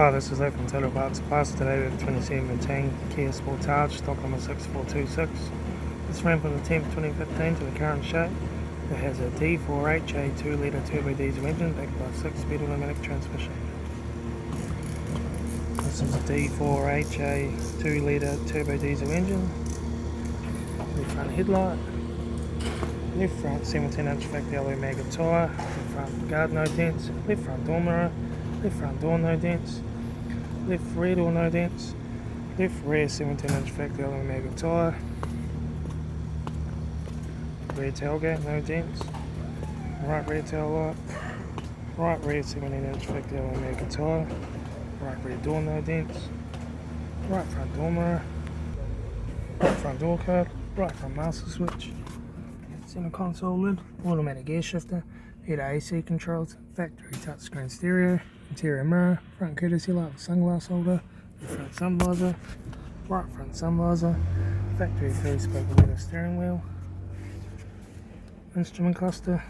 Hi, this is Litre from Total Parts Plus. Today we have 2017 Kia Sportage, stock number 6426. This ran from the 10th 2015 to the current shape. It has a D4H, a 2 litre turbo diesel engine backed by a 6-speed automatic transmission. This is a D4H, a 2 litre turbo diesel engine. Left front headlight. Left front 17-inch factory alloy maggot tyre. Left front guard no dents. Left front door mirror. Left front door no dents. Left rear door no dents. Left rear 17-inch factory alloy maggot tyre. Rear tailgate no dents. Right rear tail light. Right rear 17-inch factory alloy maggot tyre. Right rear door no dents. Right front door mirror. Right front door card. Right front master switch. Center console lid. Automatic air shifter. Heater AC controls. Factory touchscreen stereo. Interior mirror. Front courtesy light with sunglass holder. Front sun visor. Right front sun visor. Factory 3-spoke leather steering wheel. Instrument cluster.